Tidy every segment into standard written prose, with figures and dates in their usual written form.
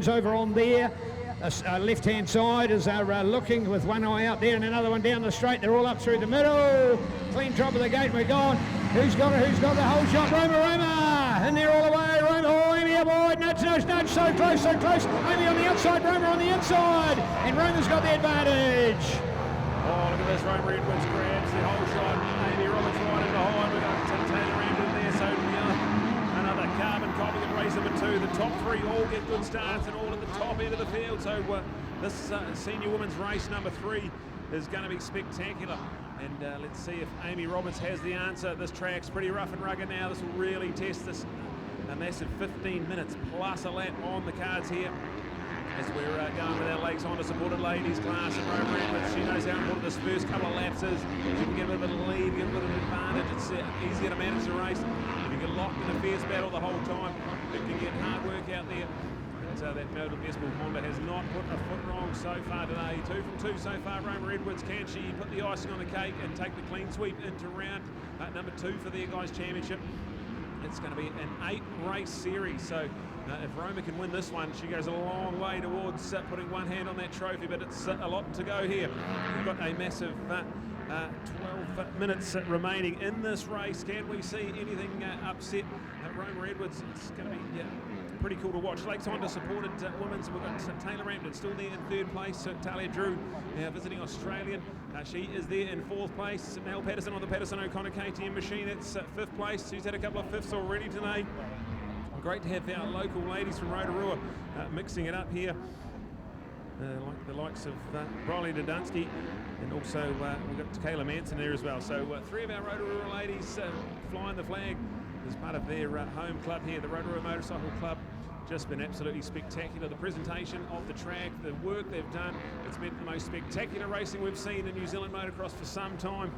lanes over on there. Left-hand side as they're looking with one eye out there and another one down the straight. They're all up through the middle. Clean top of the gate, we're gone. Who's got it? Who's got the whole shot? Roma! And they're all the way. Roma, oh, Amy aboard. Nudge, so close. Amy on the outside, Roma on the inside. And Roma's got the advantage. Oh, look at this. Roma Edwards grabs the whole shot. Amy Roberts right in behind. We've got Taylor Ramden there. So another carbon copy at race number 2. The top 3 all get good starts and all at the top end of the field. So this senior women's race number 3 is going to be spectacular. And let's see if Amy Roberts has the answer. This track's pretty rough and rugged now. This will really test this. A massive 15 minutes plus a lap on the cards here as we're going with our Lakes Honda supported ladies class. And Roma Edwards, she knows how important this first couple of laps is. She can get a bit of a lead, get a bit of an advantage. It's easier to manage the race. If you get locked in a fierce battle the whole time, it can get hard work out there. That Melbourne Best Honda has not put a foot wrong so far today. 2 from 2 so far. Roma Edwards, can she put the icing on the cake and take the clean sweep into round number 2 for their guys' championship? It's going to be an 8-race series. So if Roma can win this one, she goes a long way towards putting one hand on that trophy. But it's a lot to go here. We've got a massive 12 minutes remaining in this race. Can we see anything upset Roma Edwards? It's going to be pretty cool to watch. Lakes Honda supported women's. We've got Taylor Ramden still there in 3rd place. Talia Drew, visiting Australian. She is there in 4th place. Mel Patterson on the Patterson O'Connor KTM machine. It's 5th place. She's had a couple of 5ths already today. Great to have our local ladies from Rotorua mixing it up here. Like the likes of Briley Dudunsky, and also we've got Kayla Manson there as well. So 3 of our Rotorua ladies flying the flag as part of their home club here, the Rotorua Motorcycle Club. Just been absolutely spectacular. The presentation of the track, the work they've done, it's been the most spectacular racing we've seen in New Zealand motocross for some time.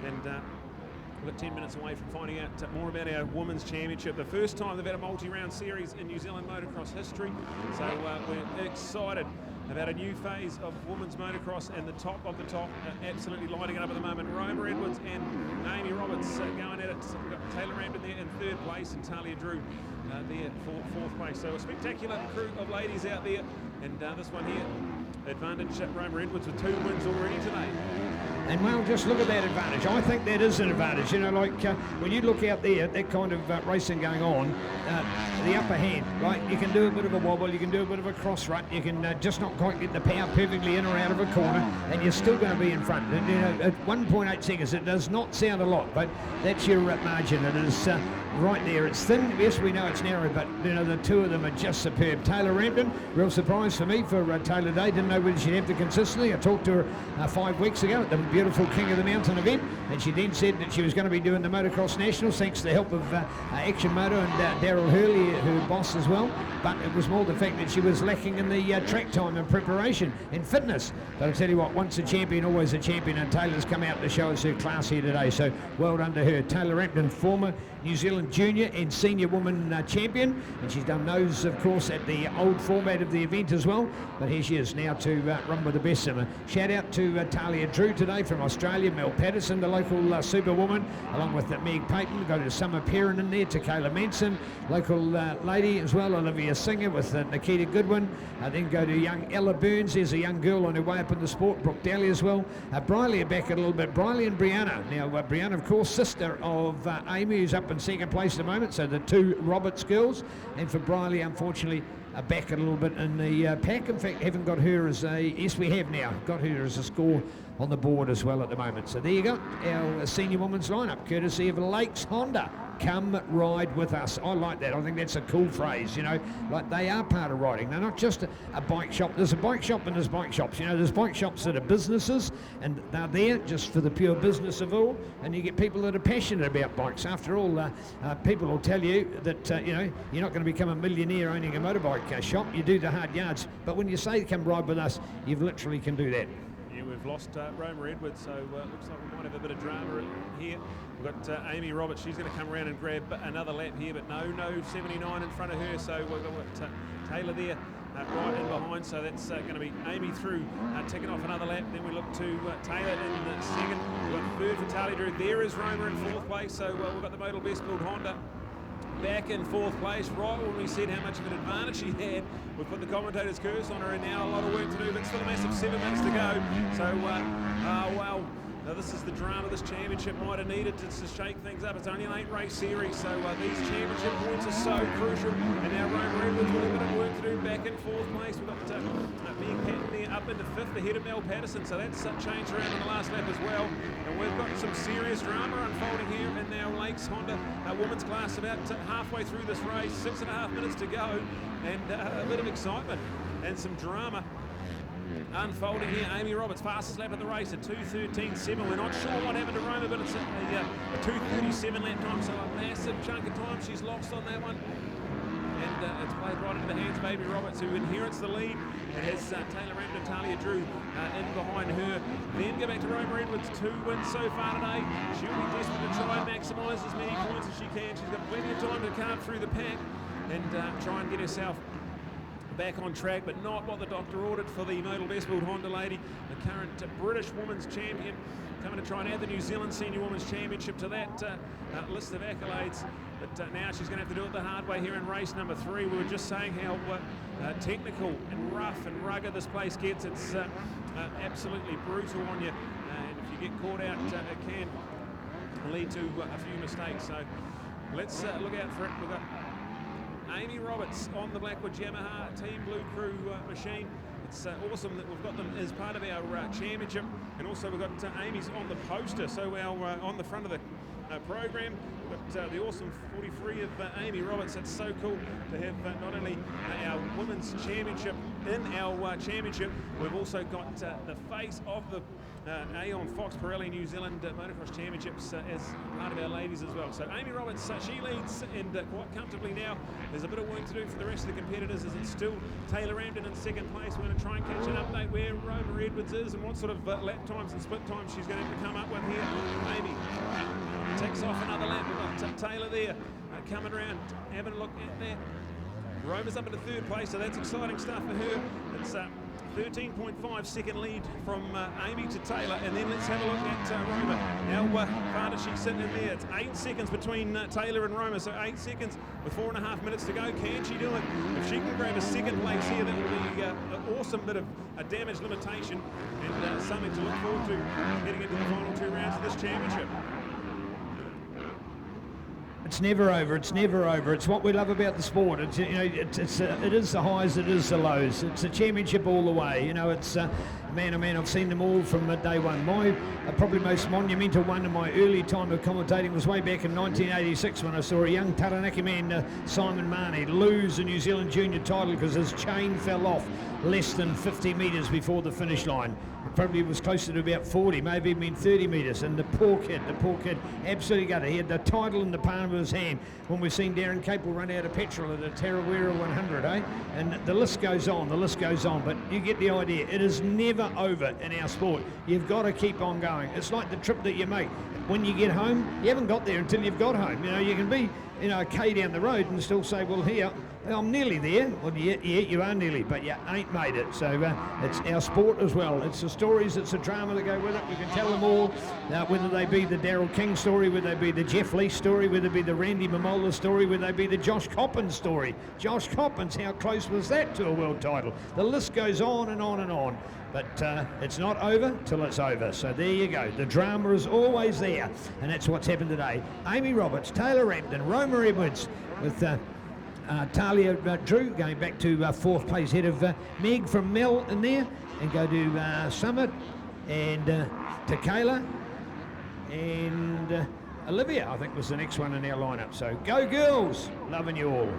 And we've got 10 minutes away from finding out more about our Women's Championship. The first time they've had a multi-round series in New Zealand motocross history. So we're excited about a new phase of women's motocross, and the top of the top absolutely lighting it up at the moment. Roma Edwards and Amy Roberts going at it. We've got Taylor Ramden there in 3rd place and Talia Drew there for 4th place. So a spectacular crew of ladies out there, and this one here, advantage Roma Edwards with 2 wins already today. And well, just look at that advantage. I think that is an advantage. You know, like when you look out there, that kind of racing going on, the upper hand, like you can do a bit of a wobble, you can do a bit of a cross rut, you can just not quite get the power perfectly in or out of a corner, and you're still going to be in front. And, you know, at 1.8 seconds, it does not sound a lot, but that's your margin. It is right there. It's thin. Yes, we know it's narrow, but you know the 2 of them are just superb. Taylor Ramden, real surprise for me for Taylor Day. Didn't know whether she'd have the consistency. I talked to her 5 weeks ago at the beautiful King of the Mountain event, and she then said that she was going to be doing the Motocross Nationals thanks to the help of Action Moto and Daryl Hurley, her boss as well. But it was more the fact that she was lacking in the track time and preparation and fitness. But I'll tell you what, once a champion, always a champion, and Taylor's come out to show us her class here today. So well done to her. Taylor Ramden, former New Zealand junior and senior woman champion, and she's done those, of course, at the old format of the event as well. But here she is now to run with the best of them. Shout out to Talia Drew today from Australia, Mel Patterson, the local superwoman, along with Meg Payton. Go to Summer Perrin in there, to Kayla Manson, local lady as well, Olivia Singer with Nikita Goodwin. Then go to young Ella Burns. There's a young girl on her way up in the sport, Brooke Daly as well. Briley are back a little bit. Briley and Brianna. Now Brianna, of course, sister of Amy, who's up in 2nd place at the moment. So the 2 Roberts girls, and for Briley, unfortunately, are back a little bit in the pack. In fact, haven't got her as a, yes, we have now got her as a score on the board as well at the moment. So there you go, our senior women's lineup, courtesy of Lakes Honda. Come ride with us. I like that. I think that's a cool phrase, you know, like they are part of riding. They're not just a bike shop. There's a bike shop and there's bike shops. You know, there's bike shops that are businesses, and they're there just for the pure business of all, and you get people that are passionate about bikes. After all, people will tell you that, you know, you're not going to become a millionaire owning a motorbike shop. You do the hard yards. But when you say come ride with us, you literally can do that. Yeah, we've lost Roma Edwards, so looks like we might have a bit of drama here. We've got Amy Roberts. She's going to come around and grab another lap here, but no 79 in front of her. So we've got Taylor there right in behind. So that's going to be Amy through, ticking off another lap. Then we look to Taylor in the 2nd. We've got 3rd for Talia Drew. There is Roma in 4th place. So we've got the Modal Best Build Honda back in 4th place, right when we said how much of an advantage she had. We put the commentator's curse on her, and now a lot of work to do, but still a massive 7 minutes to go. So, well, now this is the drama this championship might have needed to shake things up. It's only an 8-race series, so these championship points are so crucial. And now Roma Edwards with a bit of work to do back in 4th place. We've got being Patton there up into 5th ahead of Mel Patterson, so that's changed around in the last lap as well. And we've got some serious drama unfolding here in our Lakes Honda women's class about halfway through this race, 6.5 minutes to go, and a bit of excitement and some drama unfolding here. Amy Roberts, fastest lap of the race at 2:13.7. We're not sure what happened to Roma, but it's a 2:37 lap time, so a massive chunk of time she's lost on that one. And it's played right into the hands of Amy Roberts, who inherits the lead. It has Taylor Ramden and Talia Drew in behind her. Then go back to Roma Edwards, 2 wins so far today. She'll be desperate to try and maximise as many points as she can. She's got plenty of time to carve through the pack and try and get herself back on track, but not what the doctor ordered for the Modal Bestfield Honda lady, the current British Women's Champion, coming to try and add the New Zealand Senior Women's Championship to that list of accolades. But now she's going to have to do it the hard way here in race number 3. We were just saying how technical and rough and rugged this place gets. It's absolutely brutal on you, and if you get caught out, it can lead to a few mistakes. So let's look out for it. We've got Amy Roberts on the Blackwood Yamaha Team Blue Crew machine. It's awesome that we've got them as part of our championship, and also we've got Amy's on the poster, so our on the front of the program. We've got the awesome 43 of Amy Roberts. That's so cool to have not only our women's championship in our championship, we've also got the face of the Aon Fox Pirelli New Zealand Motocross Championships as part of our ladies as well. So Amy Roberts, she leads and quite comfortably now. There's a bit of work to do for the rest of the competitors, as it's still Taylor Ramden in 2nd place. We're going to try and catch an update where Roma Edwards is and what sort of lap times and split times she's going to have to come up with here. Amy takes off another lap. We've got Taylor there coming around, having a look at that. Roma's up into 3rd place, so that's exciting stuff for her. It's 13.5 second lead from Amy to Taylor, and then let's have a look at Roma. How far does she sit in there? It's 8 seconds between Taylor and Roma, so 8 seconds with 4.5 minutes to go. Can she do it? If she can grab a 2nd place here, that will be an awesome bit of a damage limitation and something to look forward to getting into the final 2 rounds of this championship. It's never over. It's never over. It's what we love about the sport. It's, you know, it is the highs, it is the lows. It's a championship all the way. You know, it's man, oh man, I've seen them all from day one. My probably most monumental one in my early time of commentating was way back in 1986 when I saw a young Taranaki man, Simon Marnie, lose a New Zealand junior title because his chain fell off less than 50 metres before the finish line. It probably was closer to about 40, maybe even 30 metres. And the poor kid absolutely got it. He had the title in the palm of his hand when we've seen Darren Capel run out of petrol at a Tarawera 100, eh? And the list goes on, but you get the idea. It is never over in our sport. You've got to keep on going. It's like the trip that you make. When you get home, you haven't got there until you've got home. You know, you can be, you know, a K down the road and still say, well, here, I'm nearly there. Well, yeah, you are nearly, but you ain't made it. So it's our sport as well. It's the stories, it's the drama that go with it. We can tell them all, whether they be the Daryl King story, whether they be the Jeff Lee story, whether it be the Randy Mamola story, whether they be the Josh Coppins story. Josh Coppins, how close was that to a world title? The list goes on and on and on. But it's not over till it's over. So there you go. The drama is always there. And that's what's happened today. Amy Roberts, Taylor Ramden, Roma Edwards with Talia Drew going back to 4th place ahead of Meg from Mel in there. And go to Summit and to Kayla. And Olivia, I think, was the next one in our lineup. So go girls. Loving you all.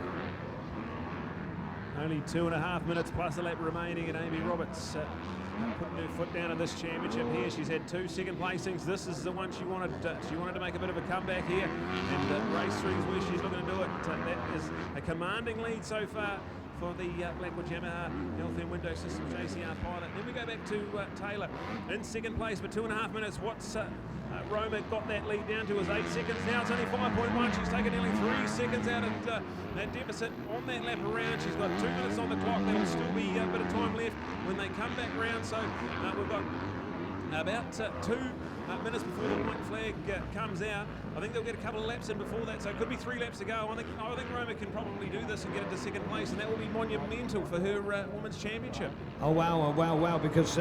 Only 2.5 minutes plus a lap remaining, and Amy Roberts putting her foot down in this championship here. She's had 2 second placings. This is the one she wanted. She wanted to make a bit of a comeback here, and race 3 is where she's looking to do it. That is a commanding lead so far for the Blackwood Yamaha Health and Window Systems JCR pilot. Then we go back to Taylor in 2nd place for 2.5 minutes. What's Roma got that lead down to is 8 seconds. Now it's only 5.1. She's taken nearly 3 seconds out of that deficit on that lap around. She's got 2 minutes on the clock. There'll still be a bit of time left when they come back round. So we've got about 2 minutes before the white flag comes out. I think they'll get a couple of laps in before that, so it could be 3 laps to go. I think Roma can probably do this and get into second place, and that will be monumental for her Women's Championship. Oh wow! Because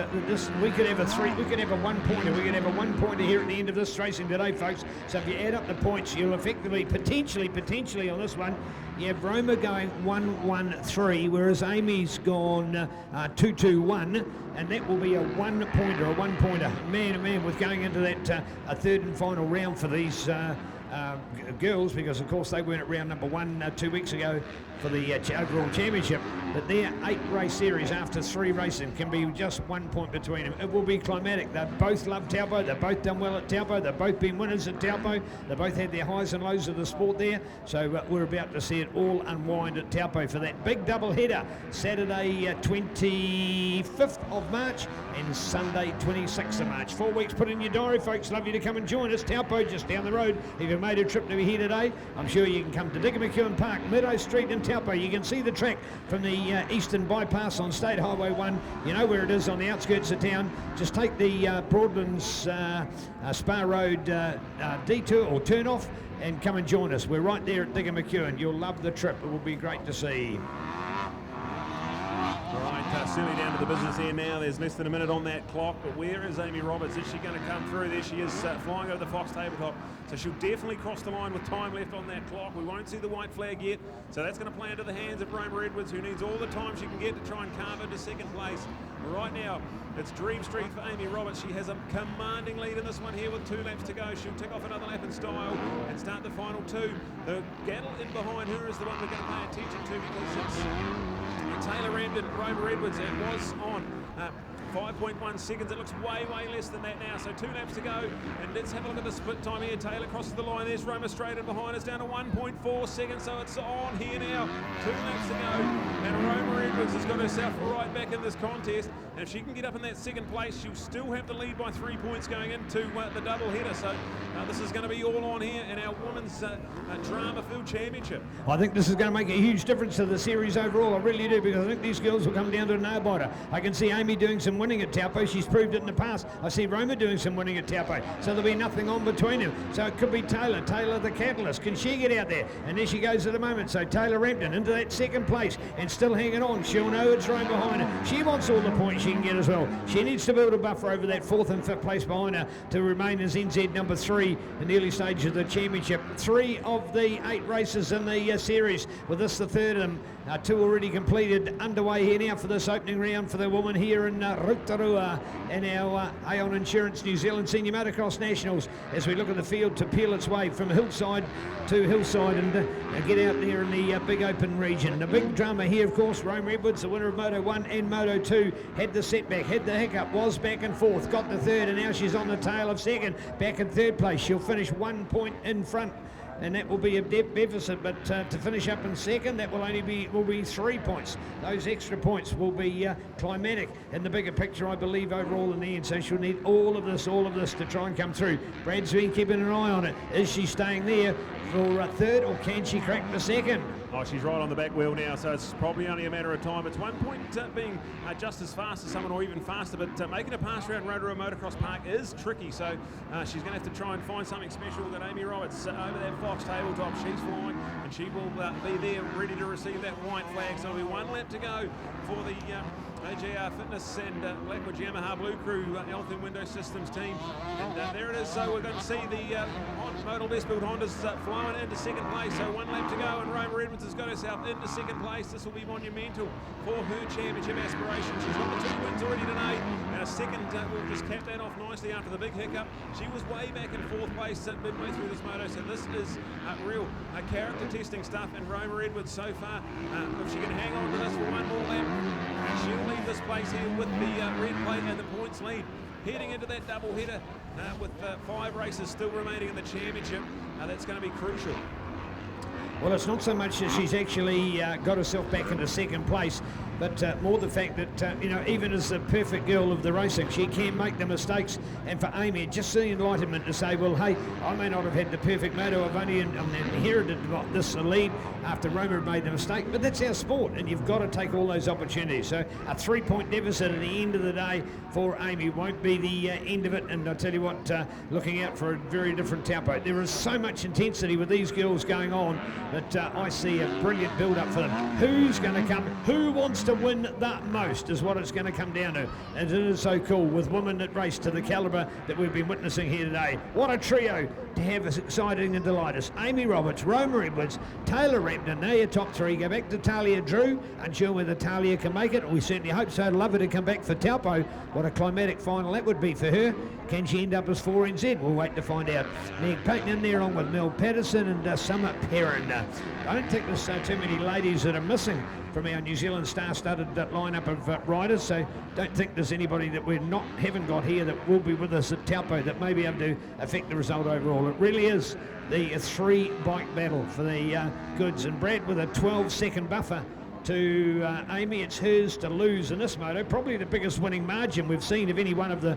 we could have a 1-pointer. We could have a 1-pointer here at the end of this racing today, folks. So if you add up the points, you'll effectively potentially on this one, you have Roma going 1-1-3, whereas Amy's gone 2-2-1, and that will be a 1-pointer. Man, oh man, with going into that a third and final round for these girls, because of course they weren't at round number 1 2 weeks ago for the overall championship, but their 8-race series after 3 racing can be just 1 point between them. It will be climatic. They both love Taupo. They've both done well at Taupo. They've both been winners at Taupo. They both had their highs and lows of the sport there. So we're about to see it all unwind at Taupo for that big double header, Saturday 25th of March and Sunday 26th of March. 4 weeks put in your diary, folks. Love you to come and join us. Taupo just down the road. If you've made a trip to be here today, I'm sure you can come to Dicker McEwen Park, Meadow Street in Taupo. You can see the track from the eastern bypass on State Highway 1. You know where it is, on the outskirts of town. Just take the Broadlands Spa Road detour or turn off and come and join us. We're right there at Dicker McEwen. You'll love the trip. It will be great to see. All right, Silly down to the business here now. There's less than a minute on that clock, but where is Amy Roberts? Is she going to come through? There she is, flying over the Fox tabletop. So she'll definitely cross the line with time left on that clock. We won't see the white flag yet, so that's going to play into the hands of Roma Edwards, who needs all the time she can get to try and carve into second place. Right now, it's Dream Street for Amy Roberts. She has a commanding lead in this one here with 2 laps to go. She'll tick off another lap in style and start the final 2. The battle in behind her is the one we're going to pay attention to, because it's Taylor Ramden, Roma Edwards. It was on 5.1 seconds. It looks way less than that now. So 2 laps to go, and let's have a look at the split time here. Taylor crosses the line. There's Roma straight in behind us, down to 1.4 seconds. So it's on here now. 2 laps to go, and Roma Edwards has got herself right back in this contest. And if she can get up in that second place, she'll still have to lead by 3 points going into the double header. So this is going to be all on here in our women's drama-filled championship. I think this is going to make a huge difference to the series overall. I really do, because I think these girls will come down to a nail-biter. I can see Amy doing some winning at Taupo. She's proved it in the past. I see Roma doing some winning at Taupo. So there'll be nothing on between them. So it could be Taylor the catalyst. Can she get out there? And there she goes at the moment. So Taylor Rampton into that second place and still hanging on. She'll know it's right behind her. She wants all the points she can get as well. She needs to build a buffer over that 4th and 5th place behind her to remain as NZ number 3 in the early stages of the championship. 3 of the 8 races in the series, with this the 3rd of them. 2 already completed, underway here now for this opening round for the women here in Rotorua in our Aon Insurance New Zealand Senior Motocross Nationals, as we look at the field to peel its way from hillside to hillside and get out there in the big open region. The big drama here, of course, Roma Edwards, the winner of Moto 1 and Moto 2, had the setback, had the hiccup, was back and forth, got the 3rd, and now she's on the tail of 2nd, back in 3rd place. She'll finish 1 point in front, and that will be a deficit, but to finish up in 2nd, that will only be 3 points. Those extra points will be climatic in the bigger picture, I believe, overall in the end. So she'll need all of this to try and come through. Brad's been keeping an eye on it. Is she staying there for 3rd, or can she crack the 2nd? Oh, she's right on the back wheel now, so it's probably only a matter of time. It's 1 point being just as fast as someone, or even faster, but making a pass around Rotorua Motocross Park is tricky, so she's going to have to try and find something special. That Amy Roberts over that Fox tabletop, she's flying, and she will be there ready to receive that white flag. So there'll be 1 lap to go for the AJR Fitness and Blackwood Yamaha Blue Crew Health and Window Systems team. And there it is. So we're going to see the Model Best Built Hondas flowing into 2nd place. So 1 lap to go, and Roma Edwards has got herself into 2nd place. This will be monumental for her championship aspirations. She's got the 2 wins already today, and a 2nd will just cap that off nicely after the big hiccup. She was way back in 4th place midway through this moto, so this is real character testing stuff. And Roma Edwards so far, if she can hang on to this for 1 more lap, she'll leave this place here with the red plate and the points lead. Heading into that double header with 5 races still remaining in the championship, that's going to be crucial. Well, it's not so much that she's actually got herself back into 2nd place. but more the fact that, you know, even as the perfect girl of the racing, she can make the mistakes. And for Amy, just the enlightenment to say, well, hey, I may not have had the perfect motor, I've only inherited this lead after Roma had made the mistake, but that's our sport, and you've got to take all those opportunities. So a 3-point deficit at the end of the day for Amy won't be the end of it, and I'll tell you what, looking out for a very different Taupo. There is so much intensity with these girls going on that I see a brilliant build-up for them. Who's going to come? Who wants to win that most is what it's going to come down to. And it is so cool with women that race to the calibre that we've been witnessing here today. What a trio to have as exciting and delight us. Amy Roberts, Roma Edwards, Taylor Rampton, now your top three. Go back to Talia Drew, unsure whether Talia can make it. We certainly hope so. I'd love her to come back for Taupo. What a climatic final that would be for her. Can she end up as 4NZ? We'll wait to find out. Meg Payton in there along with Mel Patterson and Summer Perrin. I don't think there's too many ladies that are missing from our New Zealand star-studded lineup of riders, so don't think there's anybody that we haven't got here that will be with us at Taupo that may be able to affect the result overall. It really is the three-bike battle for the goods, and Brad with a 12-second buffer to Amy. It's hers to lose in this moto, probably the biggest winning margin we've seen of any one of the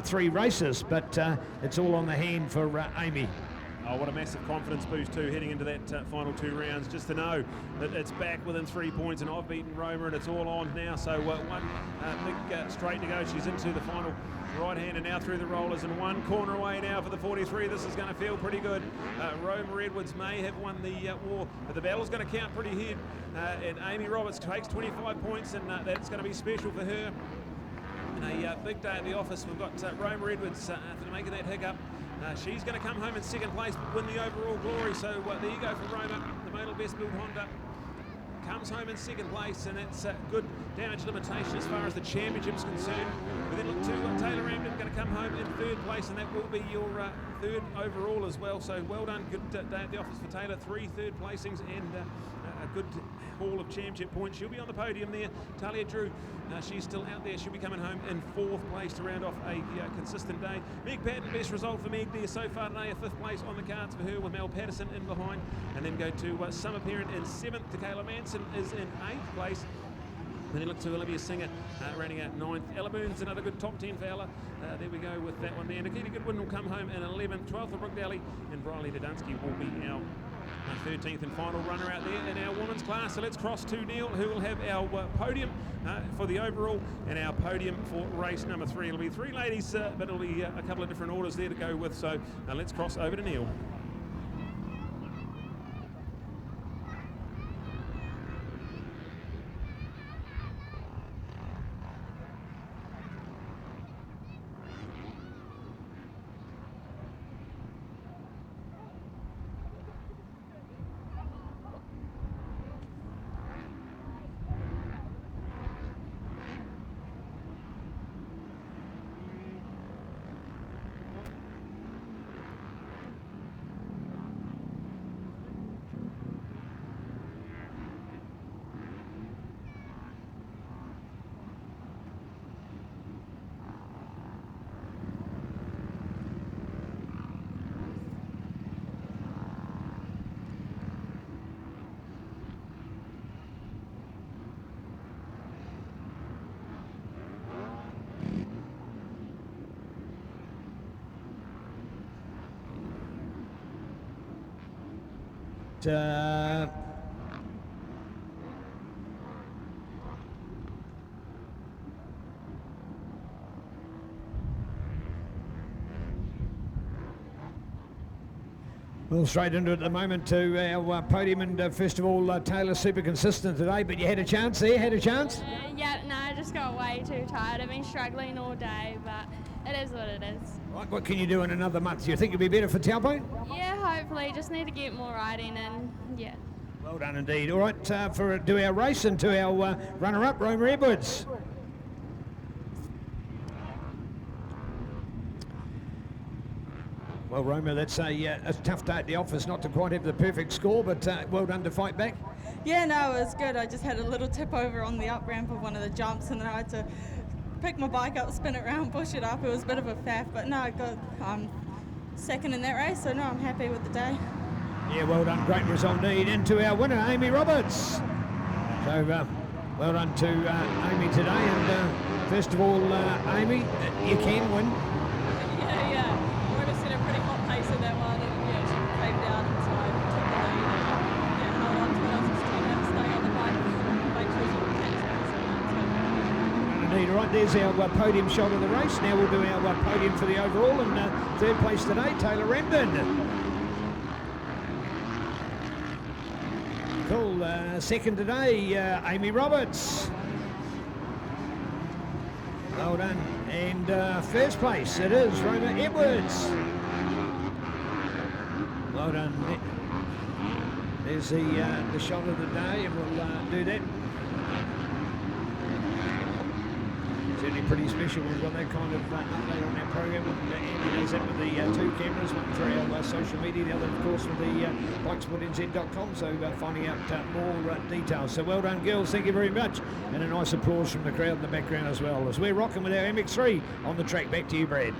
three races, but it's all on the hand for Amy. Oh, what a massive confidence boost too, heading into that final 2 rounds, just to know that it's back within 3 points and I've beaten Roma and it's all on now. So one big straight to go. She's into the final right hand and now through the rollers and 1 corner away now for the 43. This is going to feel pretty good. Roma Edwards may have won the war, but the battle's going to count pretty here. And Amy Roberts takes 25 points, and that's going to be special for her. And a big day at the office. We've got Roma Edwards after making that hiccup. She's going to come home in 2nd place but win the overall glory. So there you go for Roma, the modal best built Honda. Comes home in 2nd place, and that's good damage limitation as far as the championship's concerned. We then look to Taylor Rampton, going to come home in 3rd place, and that will be your 3rd overall as well. So well done, good day at the office for Taylor. 3 third placings and a good haul of championship points. She'll be on the podium there. Talia Drew, she's still out there. She'll be coming home in 4th place to round off a consistent day. Meg Patton, best result for Meg there so far today, a 5th place on the cards for her with Mel Patterson in behind. And then go to Summer Perrin in 7th. Kayla Manson is in 8th place. And then look to Olivia Singer rounding out 9th. Ella Burns, another good top 10 for Ella. There we go with that one there. Nikita Goodwin will come home in 11th. 12th for Brooke Daly, and Briley Dudunsky will be our 13th and final runner out there in our women's class. So let's cross to Neil, who will have our podium for the overall and our podium for race number 3. It'll be 3 ladies, but it'll be a couple of different orders there to go with. So let's cross over to Neil. Well, straight into it at the moment to our podium, and first of all, Taylor super consistent today, but you had a chance there, had a chance? Yeah, no, I just got way too tired. I've been struggling all day, but it is what it is. Right, what can you do in another month? Do you think you'll be better for Taupo? Yeah, hopefully. Just need to get more riding and, yeah. Well done indeed. All right, to our race and to our runner-up, Roma Edwards. Well, Roma, that's a tough day at the office not to quite have the perfect score, but well done to fight back. Yeah, no, it was good. I just had a little tip over on the up ramp of one of the jumps, and then I had to pick my bike up, spin it around, push it up. It was a bit of a faff, but no, I got second in that race, so no, I'm happy with the day. Yeah, well done. Great result indeed. Into our winner, Amy Roberts. So Well done to Amy today. And first of all, Amy, you can win. Yeah. We're just in a pretty hot pace in that one, and yeah, she came down, and so I took the lead and held on to it. I was just trying to stay on the bike, make sure she could catch me. So that's Indeed, right, there's our podium shot of the race. Now we'll do our podium for the overall, and third place today, Taylor Ramden. Cool. Second today, Amy Roberts. Well done. And first place, it is Roma Edwards. Well done. There's the shot of the day, and we'll do that. Certainly pretty special. We've got that kind of update on our program. Andy does that with the two cameras, one for our social media, the other, of course, with the bikesportnz.com. So finding out more details. So well done, girls. Thank you very much. And a nice applause from the crowd in the background as well, as we're rocking with our MX3 on the track. Back to you, Brad.